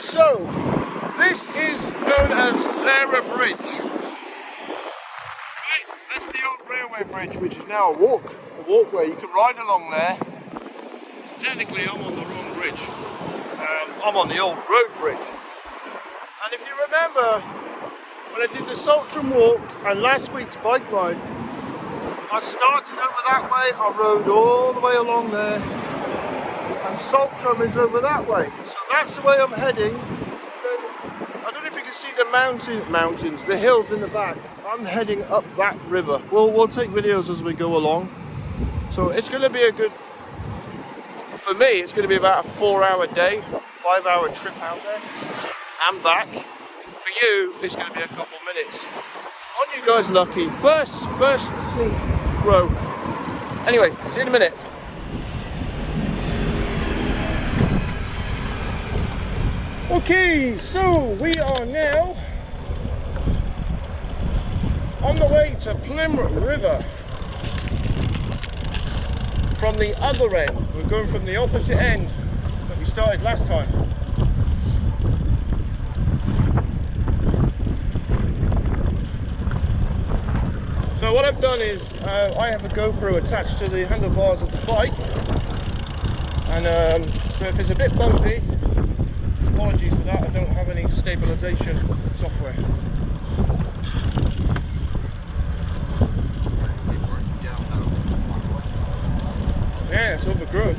So this is known as Lara Bridge. Right, that's the old railway bridge, which is now a walkway. You can ride along there. So technically I'm on the wrong bridge. I'm on the old road bridge. And if you remember, when I did the Saltram walk and last week's bike ride, I started over that way, I rode all the way along there, and Saltram is over that way. So that's the way I'm heading. I don't know if you can see the mountains, the hills in the back. I'm heading up that river. We'll take videos as we go along. So it's going to be a good, for me, it's going to be about a 4-hour day, 5-hour trip out there and back. For you, it's going to be a couple minutes. Aren't you guys lucky? First seat row. Anyway, see you in a minute. Okay, so we are now on the way to Plym River from the other end. We're going from the opposite end that we started last time. So what I've done is I have a GoPro attached to the handlebars of the bike, and so if it's a bit bumpy, apologies for that, I don't have any stabilisation software. Yeah, it's overgrown.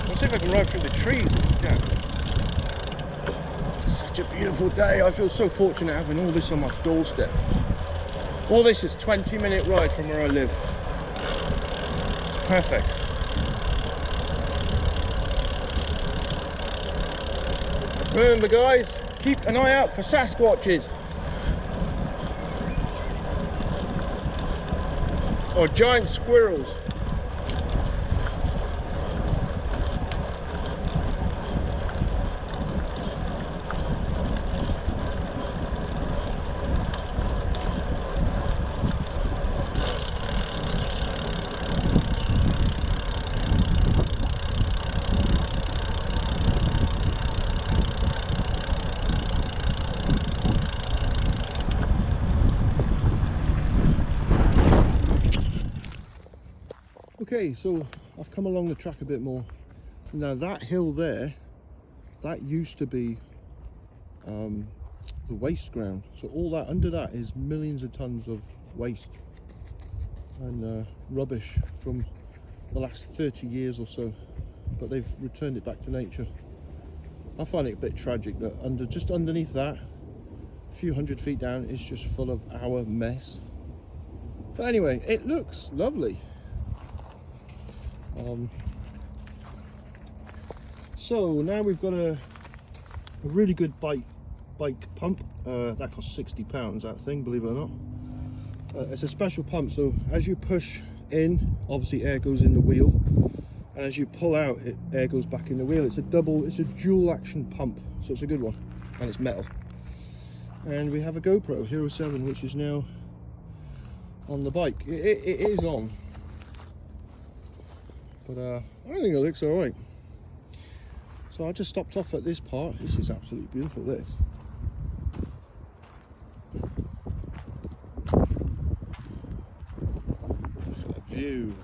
Let's see if I can ride through the trees. Yeah. It's such a beautiful day. I feel so fortunate having all this on my doorstep. All this is 20-minute ride from where I live. It's perfect. Remember guys, keep an eye out for Sasquatches. Or giant squirrels. Okay, so I've come along the track a bit more. Now that hill there, that used to be the waste ground. So all that under that is millions of tons of waste and rubbish from the last 30 years or so. But they've returned it back to nature. I find it a bit tragic that just underneath that, a few hundred feet down, is just full of our mess. But anyway, it looks lovely. So now we've got a really good bike pump. That costs £60, that thing, believe it or not. It's a special pump, so as you push in, obviously air goes in the wheel, and as you pull out, air goes back in the wheel. It's a dual action pump, so it's a good one, and it's metal. And we have a GoPro Hero 7, which is now on the bike. It is on. But I think it looks alright. So I just stopped off at this part. This is absolutely beautiful, this. Look at that view.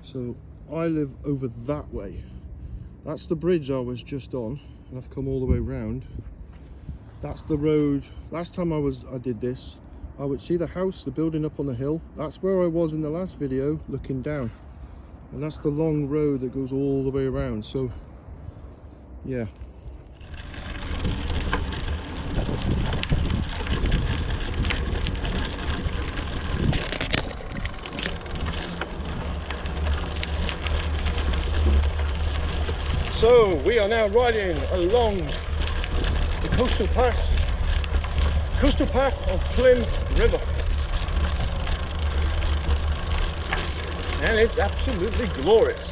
So I live over that way. That's the bridge I was just on, and I've come all the way round. That's the road. Last time I did this, I would see the house, the building up on the hill. That's where I was in the last video, looking down. And that's the long road that goes all the way around. So, yeah. So we are now riding along the coastal path of Plym River, and it's absolutely glorious.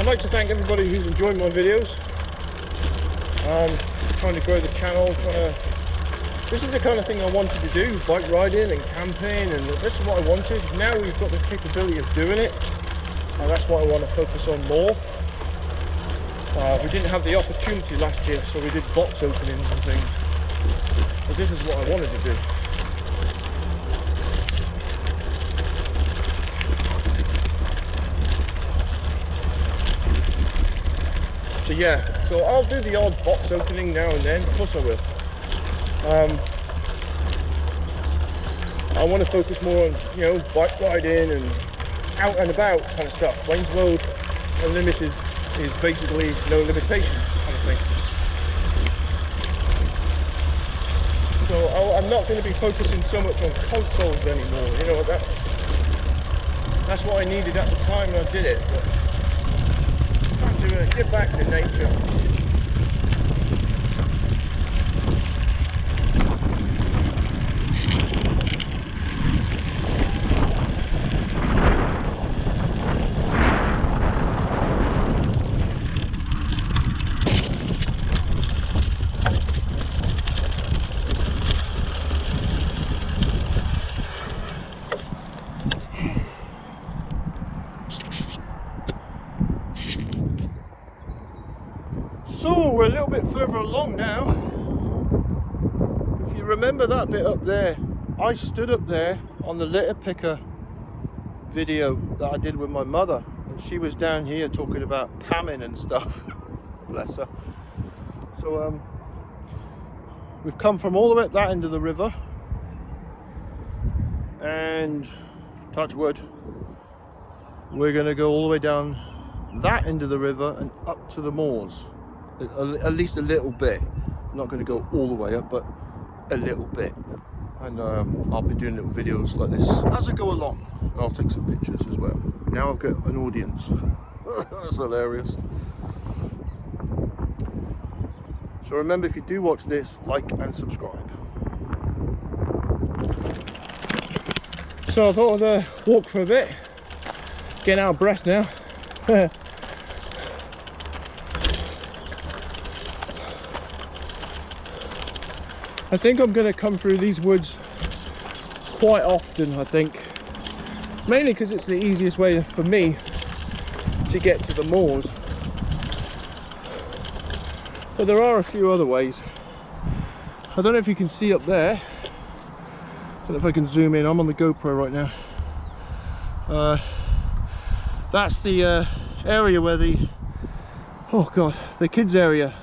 I'd like to thank everybody who's enjoying my videos. Trying to grow the channel, this is the kind of thing I wanted to do, bike riding and camping, and this is what I wanted. Now we've got the capability of doing it, and that's what I want to focus on more. We didn't have the opportunity last year, so we did box openings and things, but this is what I wanted to do. So yeah, so I'll do the odd box opening now and then, of course I will. I want to focus more on, you know, bike riding and out and about kind of stuff. Wayne's World Unlimited is basically no limitations kind of thing. So I'm not going to be focusing so much on consoles anymore, you know, that's what I needed at the time when I did it. But time to get back to nature. So we're a little bit further along now. If you remember that bit up there, I stood up there on the litter picker video that I did with my mother, and she was down here talking about camming and stuff. Bless her. So we've come from all the way at that end of the river, and touch wood, we're going to go all the way down that end of the river and up to the moors. At least a little bit. I'm not going to go all the way up, but a little bit. And I'll be doing little videos like this as I go along. And I'll take some pictures as well. Now I've got an audience. That's hilarious. So remember, if you do watch this, like and subscribe. So I thought I'd walk for a bit. Getting out of breath now. I think I'm going to come through these woods quite often, I think. Mainly because it's the easiest way for me to get to the moors. But there are a few other ways. I don't know if you can see up there. I don't know if I can zoom in. I'm on the GoPro right now. That's the area where the kids area,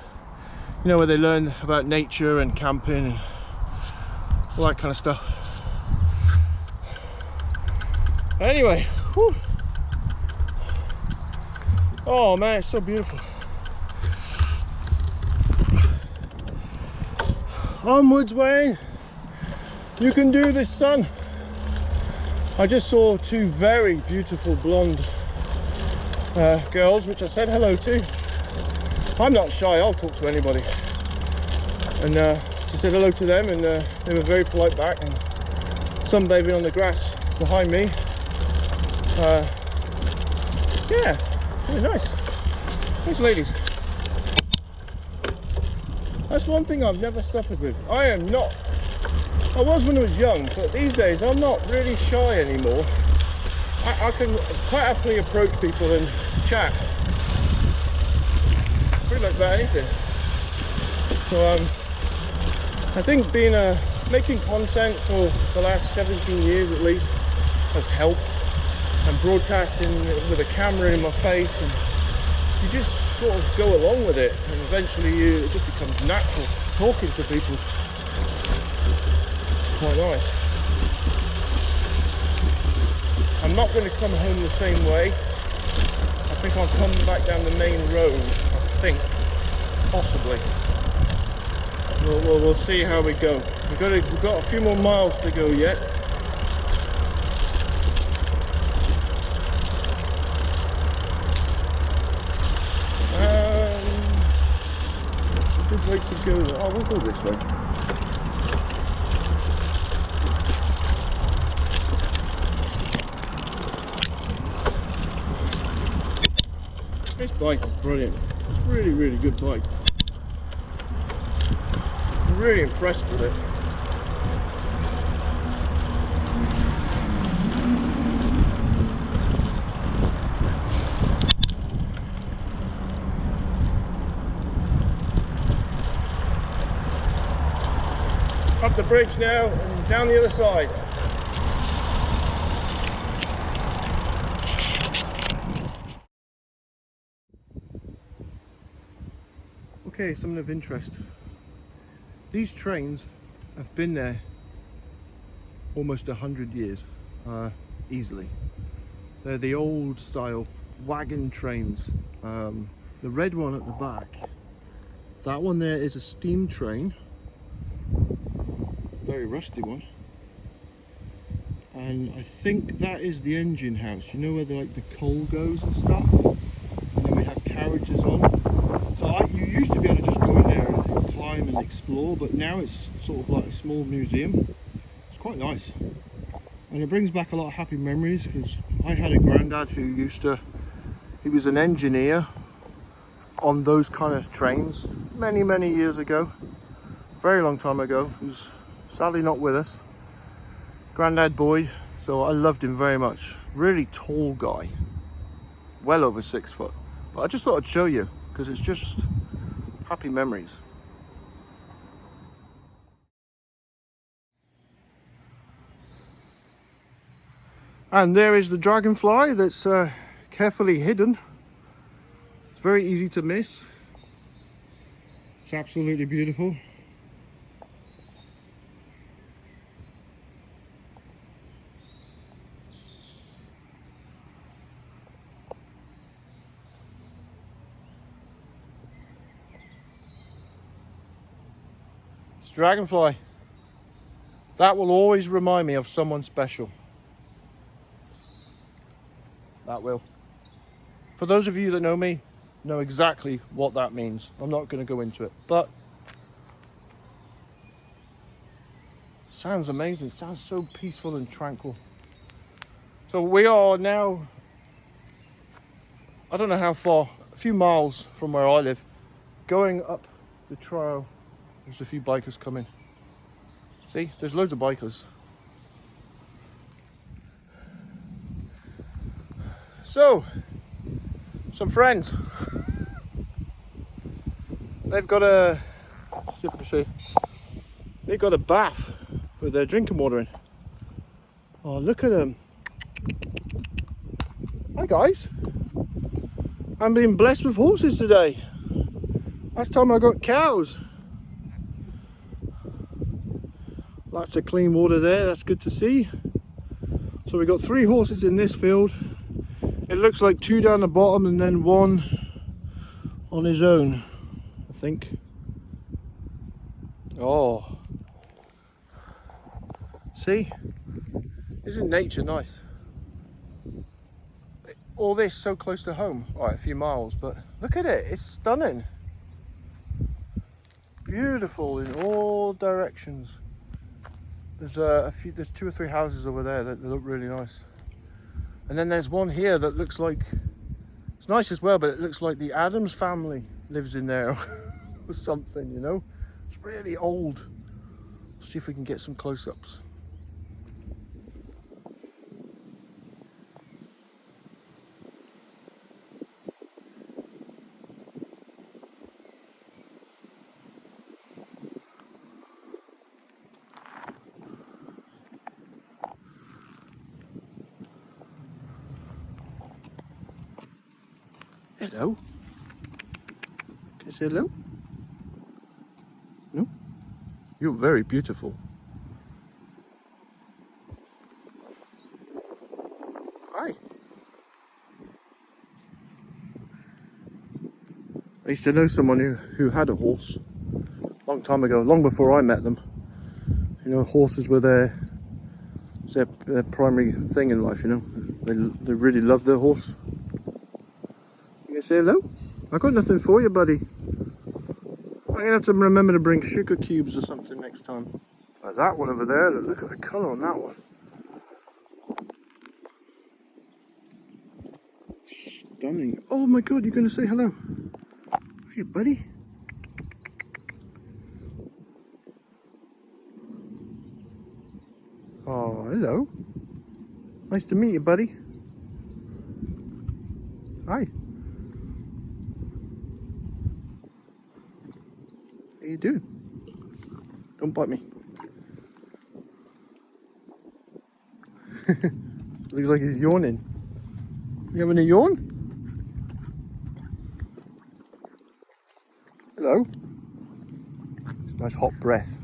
you know, where they learn about nature and camping and all that kind of stuff. Anyway, whew. Oh man, it's so beautiful. Onwards, Wayne. You can do this, son. I just saw two very beautiful blonde girls, which I said hello to. I'm not shy, I'll talk to anybody. And just said hello to them, and they were very polite back, and sunbathing on the grass behind me. Yeah, really nice. Nice ladies. That's one thing I've never suffered with. I was when I was young, but these days I'm not really shy anymore. I can quite happily approach people and chat. Pretty much about anything. So I think making content for the last 17 years at least has helped, and broadcasting with a camera in my face, and you just sort of go along with it, and eventually it just becomes natural talking to people. It's quite nice. I'm not going to come home the same way. I think I'll come back down the main road. I think, possibly. We'll see how we go. We've got a few more miles to go yet. It's a good way to go. Oh, we'll go this way. This bike is brilliant. It's a really, really good bike. I'm really impressed with it. Up the bridge now and down the other side. Okay, something of interest. These trains have been there almost 100 years, easily. They're the old style wagon trains. The red one at the back, that one there is a steam train. Very rusty one. And I think that is the engine house. You know where the coal goes and stuff? And then we have carriages on. So you used to be able to just go in there and climb and explore, but now it's sort of like a small museum. It's quite nice. And it brings back a lot of happy memories, because I had a granddad who he was an engineer on those kind of trains many, many years ago. Very long time ago. Who's sadly not with us. Grandad Boyd. So I loved him very much. Really tall guy. Well over 6 foot. But I just thought I'd show you, because it's just happy memories. And there is the dragonfly that's carefully hidden. It's very easy to miss. It's absolutely beautiful. It's dragonfly. That will always remind me of someone special. That will. For those of you that know me, know exactly what that means. I'm not going to go into it, but sounds amazing. It sounds so peaceful and tranquil. So we are now, I don't know how far, a few miles from where I live, going up the trail. There's a few bikers coming. See, there's loads of bikers. So, some friends. They've got a, let's see if I can show you. They've got a bath with their drinking water in. Oh, look at them. Hi guys. I'm being blessed with horses today. Last time I got cows. Lots of clean water there, that's good to see. So we've got 3 horses in this field. It looks like 2 down the bottom and then 1 on his own, I think. Oh. See? Isn't nature nice? All this so close to home. Alright, a few miles, but look at it, it's stunning. Beautiful in all directions. There's there's 2 or 3 houses over there that look really nice. And then there's one here that looks like, it's nice as well, but it looks like the Addams family lives in there or something, you know? It's really old. Let's see if we can get some close-ups. Hello. Can you say hello? No? You're very beautiful. Hi. I used to know someone who had a horse a long time ago, long before I met them. You know, horses were their primary thing in life, you know. They really love their horse. You gonna say hello? I got nothing for you, buddy. I'm gonna have to remember to bring sugar cubes or something next time. Like that one over there, look at the colour on that one. stunning. Oh my god, you're going to say hello. Hey, buddy. Oh, hello. Nice to meet you, buddy. Hi. How you doing? Don't bite me. Looks like he's yawning. You having a yawn? Hello. Nice hot breath.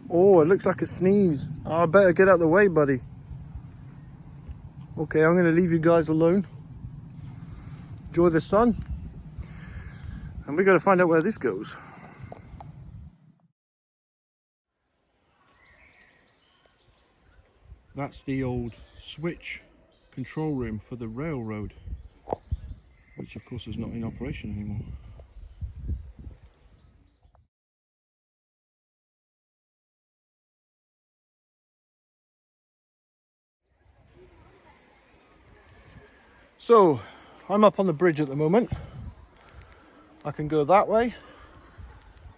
Oh, it looks like a sneeze. Oh, I better get out of the way, buddy. Okay, I'm going to leave you guys alone. Enjoy the sun. And we got to find out where this goes. That's the old switch control room for the railroad, which of course is not in operation anymore. So, I'm up on the bridge at the moment. I can go that way.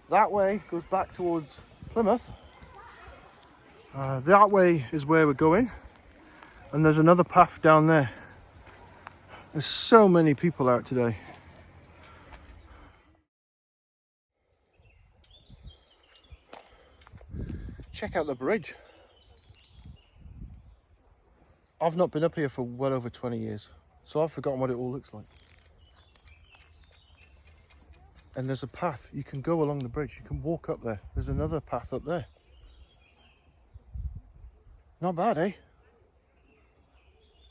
That way goes back towards Plymouth. That way is where we're going. And there's another path down there. There's so many people out today. Check out the bridge. I've not been up here for well over 20 years, so I've forgotten what it all looks like. And there's a path. You can go along the bridge. You can walk up there. There's another path up there. Not bad, eh?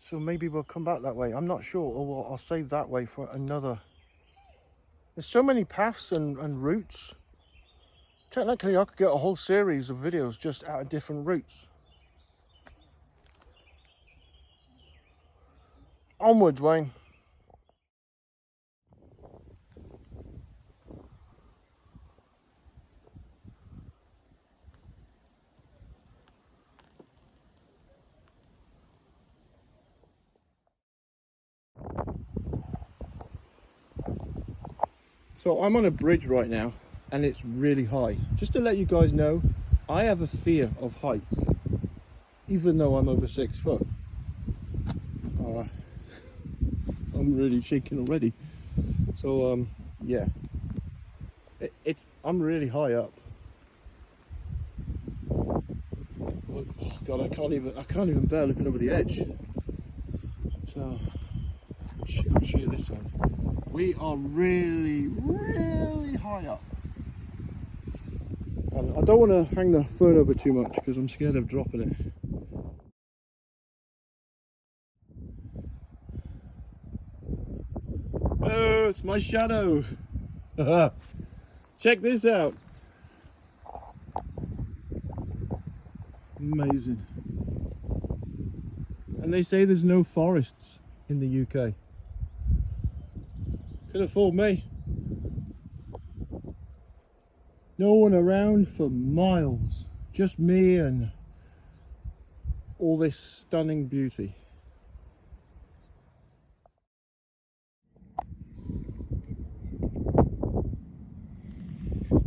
So maybe we'll come back that way. I'm not sure, or I'll save that way for another. There's so many paths and routes. Technically, I could get a whole series of videos just out of different routes. Onwards, Wayne. So I'm on a bridge right now, and it's really high. Just to let you guys know, I have a fear of heights, even though I'm over 6 foot. I'm really shaking already. So yeah, I'm really high up. Oh God, I can't even bear looking over the edge. So I'll show you this side. We are really, really high up. And I don't want to hang the phone over too much because I'm scared of dropping it. Oh, it's my shadow. Check this out. Amazing. And they say there's no forests in the UK. Could have fooled me. No one around for miles. Just me and all this stunning beauty.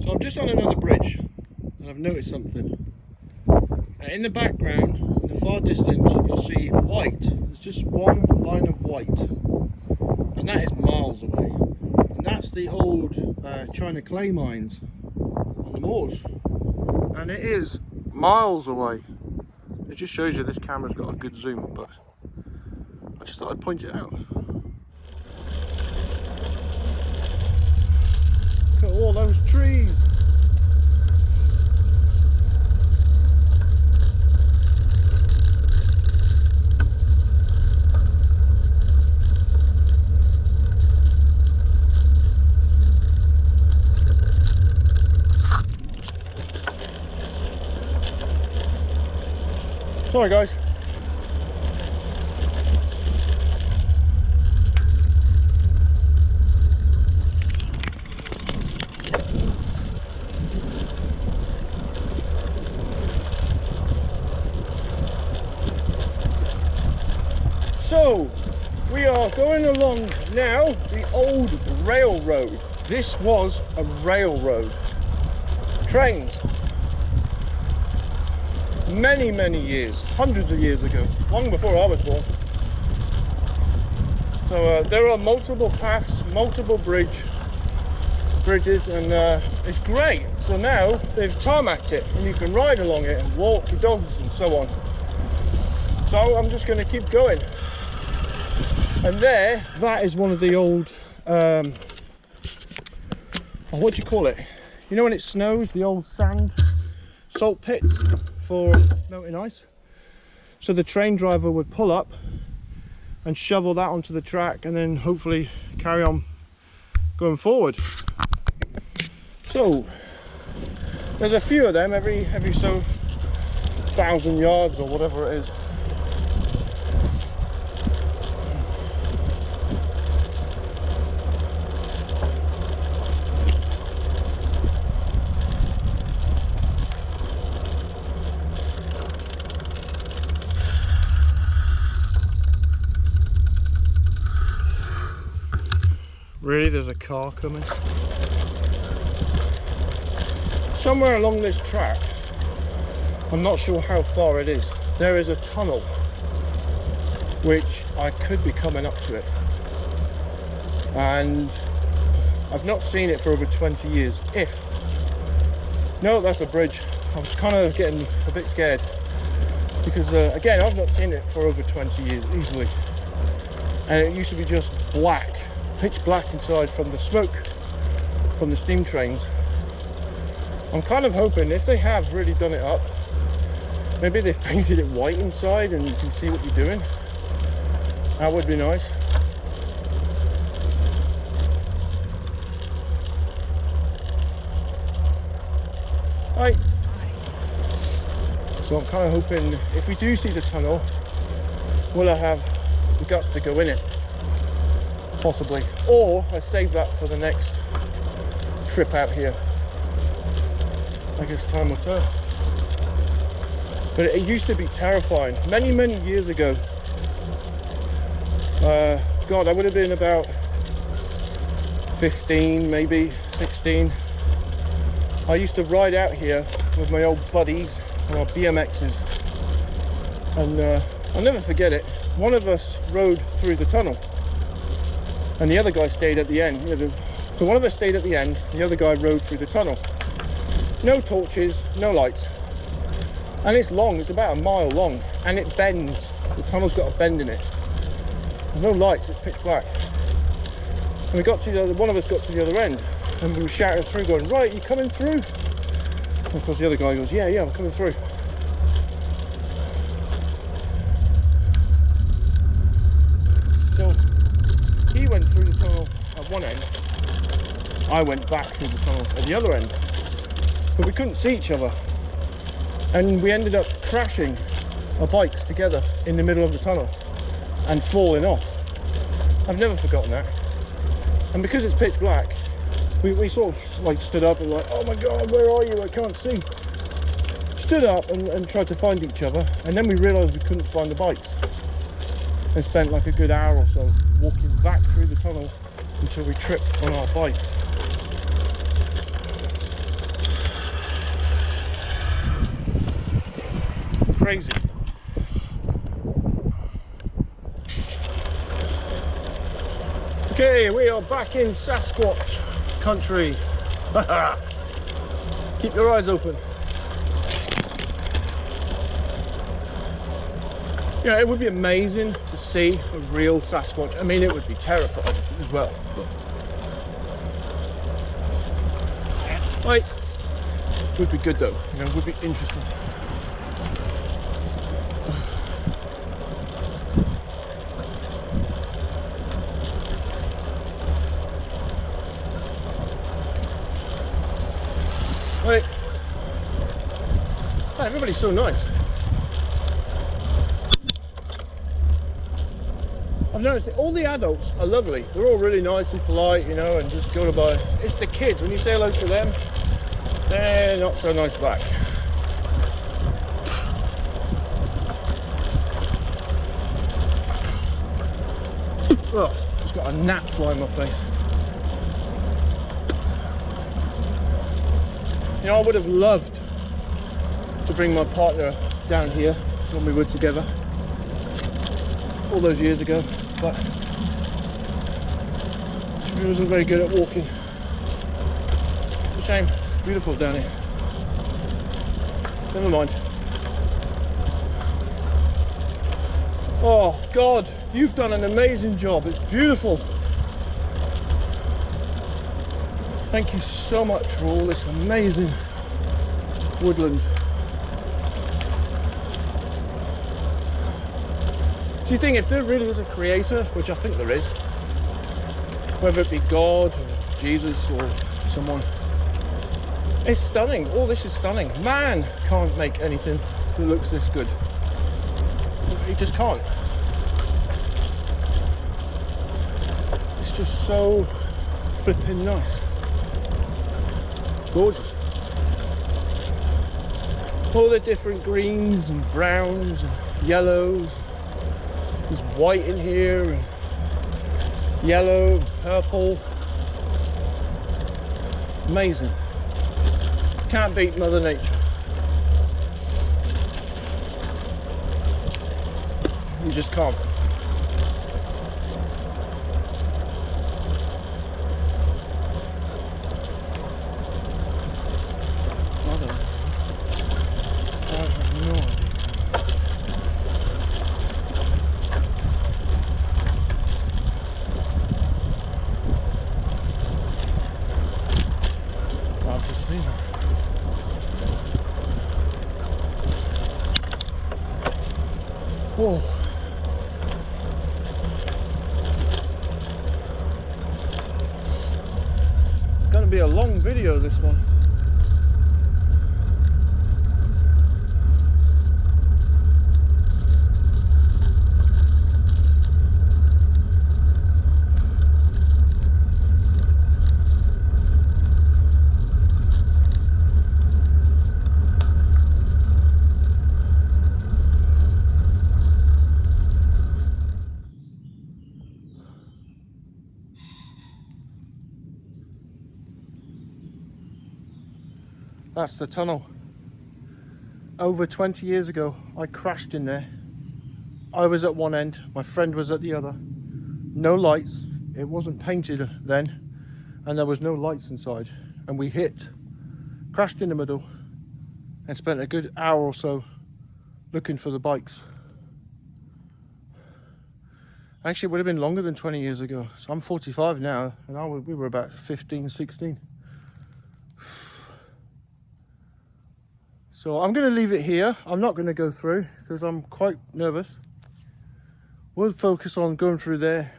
So I'm just on another bridge and I've noticed something. In the background, in the far distance, you'll see white. There's just one line of white. And that is miles away. And that's the old China clay mines on the moors. And it is miles away. It just shows you this camera's got a good zoom, but I just thought I'd point it out. Look at all those trees. Sorry guys. So we are going along now the old railroad. This was a railroad. Trains. Many years, hundreds of years ago, long before I was born. So there are multiple paths, multiple bridges, and it's great. So now they've tarmacked it and you can ride along it and walk your dogs and so on. So I'm just going to keep going. And there, that is one of the old what do you call it, you know when it snows, the old salt pits for melting ice. So the train driver would pull up and shovel that onto the track and then hopefully carry on going forward. So there's a few of them every so 1,000 yards or whatever it is. Really, there's a car coming. Somewhere along this track, I'm not sure how far it is, there is a tunnel which I could be coming up to it, and I've not seen it for over 20 years. No, that's a bridge. I was kind of getting a bit scared because again, I've not seen it for over 20 years easily, and it used to be just black, pitch black inside from the smoke from the steam trains. I'm kind of hoping, if they have really done it up, maybe they've painted it white inside and you can see what you're doing. That would be nice. Hi. So I'm kind of hoping, if we do see the tunnel, will I have the guts to go in it? Possibly, or I save that for the next trip out here. I guess time will tell. But it used to be terrifying many years ago. God, I would have been about 15, maybe 16. I used to ride out here with my old buddies on our BMXs, and I'll never forget it. One of us rode through the tunnel and the other guy stayed at the end. So one of us stayed at the end, the other guy rode through the tunnel. No torches, no lights, and it's long, it's about 1 mile long, and it bends. The tunnel's got a bend in it. There's no lights, it's pitch black. And we got to the other, one of us got to the other end, and we were shouting through going, right, you coming through? And of course the other guy goes, yeah, I'm coming through. So he went through the tunnel at one end, I went back through the tunnel at the other end, but we couldn't see each other, and we ended up crashing our bikes together in the middle of the tunnel and falling off. I've never forgotten that. And because it's pitch black, we sort of like stood up and like, oh my god, where are you? I can't see. Stood up and tried to find each other, and then we realised we couldn't find the bikes, and spent like a good hour or so walking back through the tunnel until we tripped on our bikes. Crazy. Okay, we are back in Sasquatch country. Keep your eyes open. Yeah, it would be amazing to see a real Sasquatch. I mean, it would be terrifying as well. Right, would be good though. You know, it would be interesting. Right. Oh, everybody's so nice. I've noticed that all the adults are lovely. They're all really nice and polite, you know, and just go by. It's the kids, when you say hello to them, they're not so nice back. Oh, just got a gnat fly in my face. You know, I would have loved to bring my partner down here when we were together all those years ago, but she wasn't very good at walking. It's a shame. It's beautiful down here. Never mind. Oh God, you've done an amazing job. It's beautiful. Thank you so much for all this amazing woodland. Do you think if there really is a creator, which I think there is, whether it be God or Jesus or someone, it's stunning. All this is stunning. Man can't make anything that looks this good. He just can't. It's just so flipping nice. Gorgeous. All the different greens and browns and yellows. There's white in here and yellow and purple. Amazing. Can't beat Mother Nature. You just can't. Oh. It's going to be a long video, this one. That's the tunnel. Over 20 years ago, I crashed in there. I was at one end, my friend was at the other. No lights, it wasn't painted then, and there was no lights inside. And we crashed in the middle, and spent a good hour or so looking for the bikes. Actually, it would have been longer than 20 years ago. So I'm 45 now, and we were about 15, 16. So I'm going to leave it here. I'm not going to go through because I'm quite nervous. We'll focus on going through there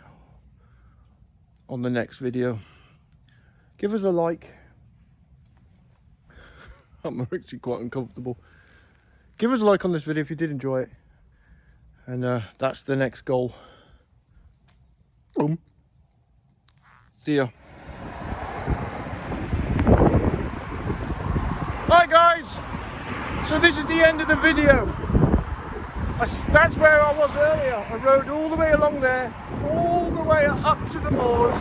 on the next video. Give us a like. I'm actually quite uncomfortable. Give us a like on this video if you did enjoy it. And that's the next goal. Boom. See ya. Hi guys. So this is the end of the video. That's where I was earlier. I rode all the way along there, all the way up to the moors.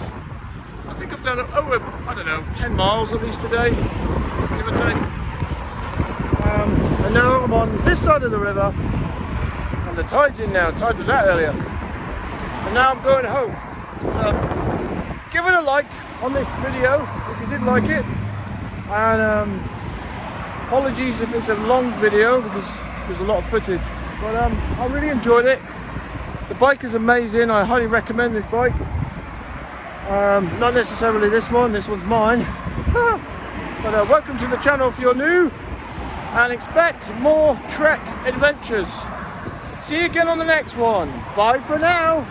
I think I've done over, I don't know, 10 miles at least today, give or take. And now I'm on this side of the river, and the tide's in now. Tide was out earlier. And now I'm going home. So give it a like on this video if you did like it. And apologies if it's a long video because there's a lot of footage, but I really enjoyed it. The bike is amazing. I highly recommend this bike. Not necessarily this one's mine. But welcome to the channel if you're new, and expect more Trek adventures. See you again on the next one. Bye for now.